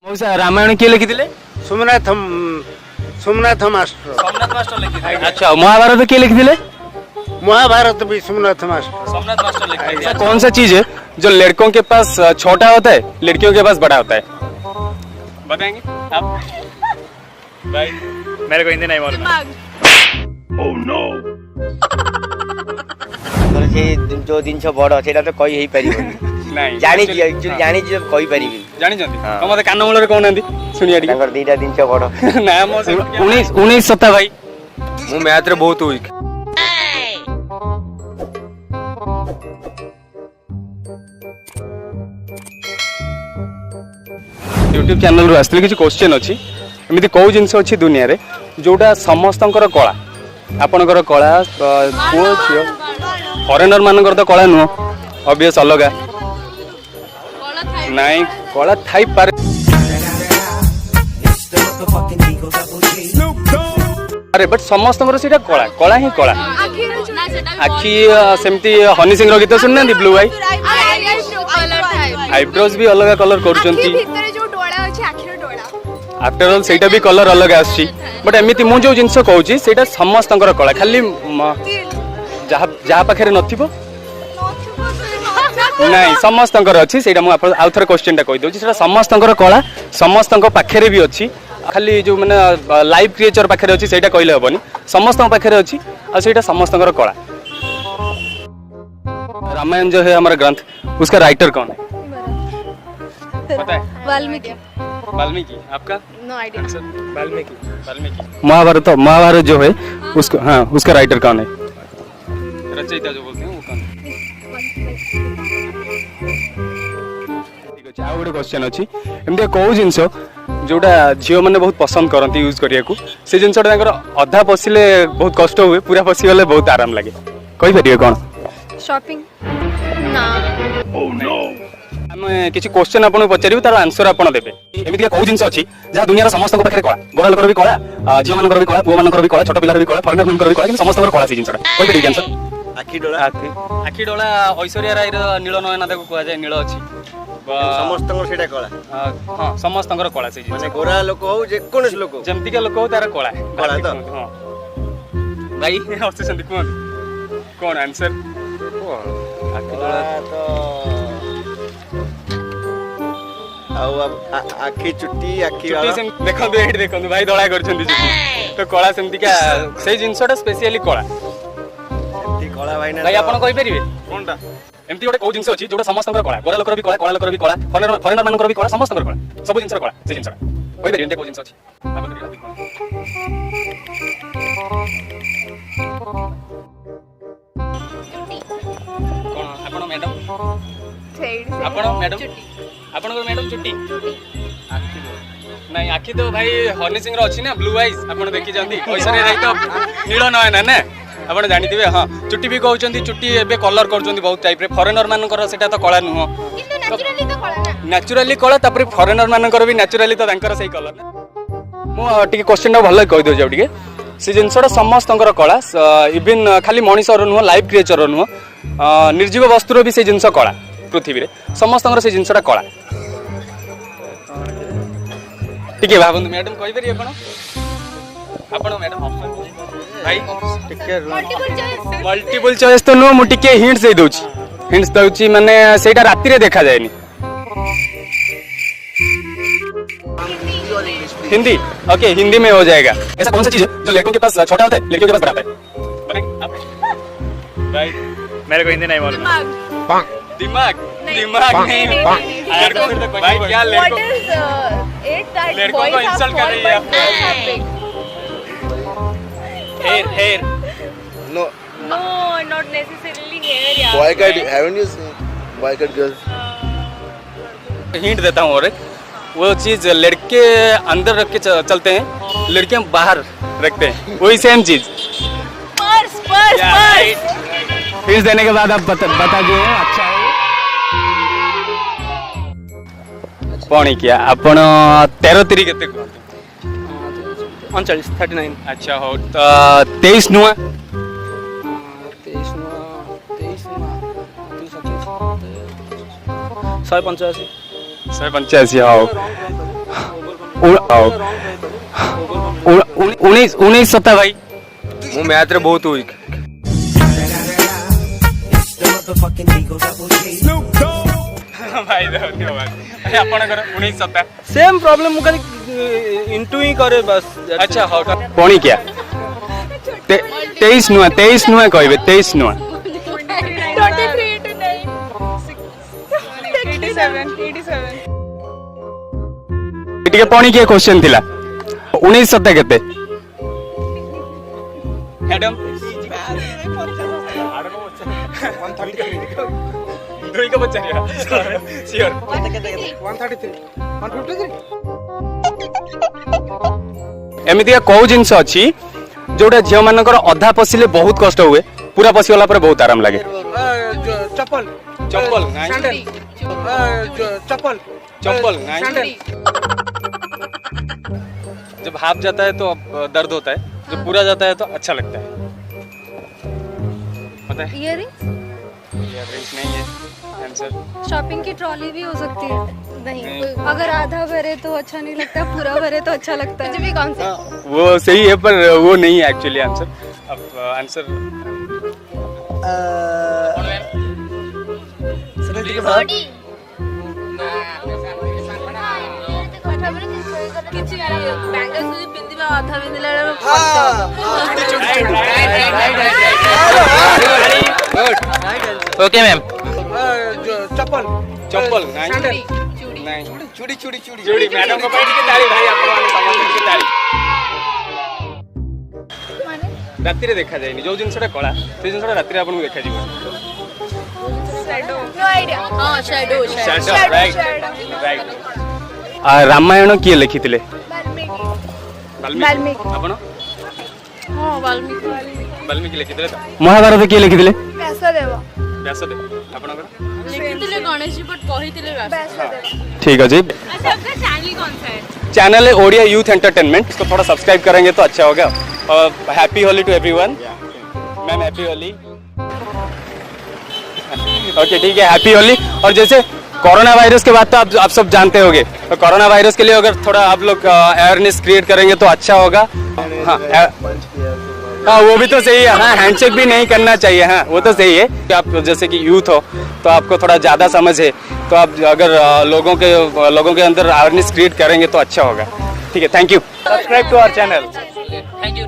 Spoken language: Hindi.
रामायण किए लिखिले? सोमनाथ मास्टर। सोमनाथ मास्टर लिखिले। अच्छा महाभारत किए लिखिले? महाभारत भी सोमनाथ मास्टर। सोमनाथ मास्टर लिखिले। ऐसा कौन सा चीज है जो लड़कों के पास छोटा होता है लड़कियों के पास बड़ा होता है? बताएंगे आप? भाई मेरे को हिंदी नहीं मालूम। Oh no. जो जिनस बड़ से तो कही परिबनी नहीं जानी एक्चुअली जानी कही परिबी जानी जंती तो मते कान मूल रे कोन आंदी सुनिया टिके तांकर दीटा जिनस बड़ ना मो 19 सत्ता भाई मु मैथ रे बहुत वीक। यूट्यूब चैनल रो आस्ते किछ क्वेश्चन अछि एमिति को जिंस अछि दुनिया रे जोटा समस्तंकर कला आपनकर कला को छियो फॉरेनर मानकर तो कला नुह ऑब्वियस अलगा नहीं कला थाई पारे अरे बट समस्तंकर सीटा कला कला ही कला आखि सेमती हनी सिंह रो गीत सुनना दी ब्लू आई आईब्रोज भी अलग कलर करचंती आफ्टर ऑल सेटा भी कलर अलग आछि बट एमिति मु जो जिंस कहूची सेटा समस्तंकर कला खाली जहा जहा पाखरे नथिबो नहीं समस्तंकर अछि सेटा मु आउ थरे क्वेश्चन टा कहि दोची सेटा समस्तंकर कला समस्तंक पाखरे भी अछि खाली जो माने लाइव क्रिएचर पाखरे अछि सेटा कहिले हबनी समस्तंक पाखरे अछि आ सेटा समस्तंकर कला। रामायण जो है हमारा ग्रंथ उसका राइटर कौन है पता है? वाल्मीकि। वाल्मीकि आपका? No idea. वाल्मीकि। महाभारत जो है उसको हाँ उसका राइटर कौन है? रचयिता जो बोलते हैं वो कौन है? ठीक अछि आ गोटे क्वेश्चन अछि एमते को जिंस जोटा झियो माने बहुत पसंद करंती यूज करिया को से जिंसटा ताकर अधा पसिले बहुत कष्ट हुए पूरा पसि गले बहुत आराम लागे कहि परिए कोन? शॉपिंग ना ओह नो हम किछि क्वेश्चन आपन पचारिबो तार आंसर आपन देबे एमितिका को जिंस अछि जा दुनिया समस्त को पाखरे कला गोरा लोकर भी कला झियो मानकर भी कला पुओ मानकर भी कला छोट पिलार भी कला फॉरेनर मानकर भी कला कि समस्त को कला से जिंसटा कहि परिए आंसर? आखि डोला ऐश्वर्या राय रो नील नयन ताको कहआ जाय नील अछि समस्त सेटा कला हां समस्त कला से माने गोरा लोक हो जे कोनस लोक जेमति के लोक हो तार कला तो हां भाई हस्ते संदीप कोन कोन आंसर? आखि डोला तो आखि चुट्टी आखि देखो देखो भाई दड़ा करछंती चुट्टी तो कला सेमति का से जिंसटा स्पेशली कला कला भाई आपन कहि परिबे कोनटा एमति गोटे को जिंस अछि जोटा समस्त कला गोरा लोकर भी कला कला लोकर भी कला फॉरेनर मानकर भी कला समस्त कला सब जिंस कला से जिंसटा कहि परिबे को जिंस अछि आपन कोन आपन मैडम आपन मैडम चुट्टी आखि नहीं आखि तो भाई हनी सिंह रो अछि ना ब्लू आईज आपन देखि जंती ऐश्वर्या राय तो नील नयन ना आपण जानिथिबे हां चुट्टी भी कहउचंती चुट्टी एबे कलर करचंती बहुत टाइप रे फॉरेनर मानकर सेटा तो कला नुह किंतु नेचुरली तो कला ना नेचुरली कला तापर फॉरेनर मानकर भी नेचुरली तो तांकर सही कलर ना मु टिके क्वेश्चन टा भलो कहि दो जाउ टिके से जिंसटा समस्तंकर कला इवन खाली मनीषर नुह लाइव क्रिएचर नुह निर्जीव वस्तुर भी से जिंस कला पृथ्वी रे समस्तंकर से जिंसटा कला टिके भाबंतु मैडम कहि परिए आपण मैडम भाई टिके मल्टीपल चॉइस तो नो मु टिके हिंट्स दउची माने सेटा राती रे देखा जायनी हिंदी ओके हिंदी में हो जाएगा। ऐसा कौन सा चीज है जो लड़कों के पास छोटा होता है लड़कियों के पास बड़ा होता है? भाई मेरे को हिंदी नहीं मालूम। दिमाग नहीं भाई क्या लड़कों को इंसल्ट कर रही है? Hair. No, not necessarily hair यार। Boy cut, haven't you seen? Boy cut girls. Hint देता हूँ और वो चीज लड़के अंदर रख के चलते हैं लड़कियां बाहर रखते हैं वही सेम चीज पर्स हिंट देने के बाद आप बता दिए अच्छा है पौणी किया आपण 13 3 केते कहते 39 अच्छा हो तो 23 नुआ 185 185 हाँ उन्नीस सत्ता भाई ମୁଁ ମ୍ୟାଥରେ ବହୁତ ୱିକ୍। ଭାଇ ଧନ୍ୟବାଦ। ଆପଣଙ୍କର 19 ସତ୍ତା। सेम प्रॉब्लम ମୁଁ ଖାଲି ଇଣ୍ଟୁ ହିଁ କରେ ବାସ୍। ଆଚ୍ଛା ହଉ ପଣି କିଆ 23 ନୁଆ 23 ନୁଆ କହିବେ 23 ନୁଆ 87 ଟିକେ ପଣି କିଏ କ୍ୱେଶ୍ଚନ ଥିଲା 19 ସତ୍ତା କେତେ ମ୍ୟାଡାମ ଦୁଇ କ ପଚାରିବା ସିଓର 133 ଏମିତିକା କୋଉ ଜିନିଷ ଅଛି ଯୋଉଟା ଝିଅ ମାନଙ୍କର ଅଧା ପଶିଲେ ବହୁତ କଷ୍ଟ ହୁଏ ପୁରା ପଶିଗଲା ପରେ ବହୁତ ଆରାମ ଲାଗେ चप्पल चप्पल नहीं चप्पल चप्पल नहीं जब हाफ जाता है तो दर्द होता है जब पूरा जाता है तो अच्छा लगता है पता है इयरिंग्स Earrings नहीं है आंसर शॉपिंग की ट्रॉली भी हो सकती है नहीं अगर आधा भरे तो अच्छा नहीं लगता पूरा भरे तो अच्छा लगता है भी कौन सा वो सही है पर वो नहीं है एक्चुअली आंसर अब आंसर କିଛି ବ୍ୟାଙ୍ଗଲ ସୁଜି ପିନ୍ଧିବା ଅଧା ପିନ୍ଧିଲା ओके मैम। चप्पल चप्पल नहीं नहीं चूड़ी चूड़ी चूड़ी जोड़ी मैडम को बैठ के ताली भाई आप लोगों समझ के ताली ରାତିରେ ଦେଖାଯାଏନି ଯୋଉ ଜିନିଷଟା କଳା ସେଇ ଜିନିଷଟା ରାତିରେ ଆପଣଙ୍କୁ ଦେଖାଯିବ नो आइडिया हां शैडो ରାଇଟ ରାମାୟଣ କିଏ ଲେଖିଥିଲେ वाल्मीकि ଆପଣ हां वाल्मीकि ବାଲ୍ମୀକି ଲେଖିଥିଲେ ତ ମହାଭାରତ କିଏ ଲେଖିଥିଲେ व्यासदेव ବ୍ୟାସଦେବ ଆପଣଙ୍କର लिखितले गणेश जी बट कहितले व्यासदेव ठीक है जी अच्छा आपका चैनल कौन सा है चैनल है ओडिया यूथ एंटरटेनमेंट इसको थोड़ा सब्सक्राइब करेंगे तो अच्छा होगा और happy Holi to everyone ma'am happy Holi okay ठीक है हैप्पी होली और जैसे कोरोना वायरस के बाद तो आप सब जानते होंगे तो कोरोना वायरस के लिए अगर थोड़ा आप लोग अवेयरनेस क्रिएट करेंगे तो अच्छा होगा हाँ हाँ वो भी तो सही है हाँ हैंडशेक भी नहीं करना चाहिए हाँ वो तो सही है कि आप जैसे कि यूथ हो तो आपको थोड़ा ज़्यादा समझ है तो आप अगर लोगों के अंदर अवेयरनेस क्रिएट करेंगे तो अच्छा होगा ठीक है thank you subscribe to our channel thank you.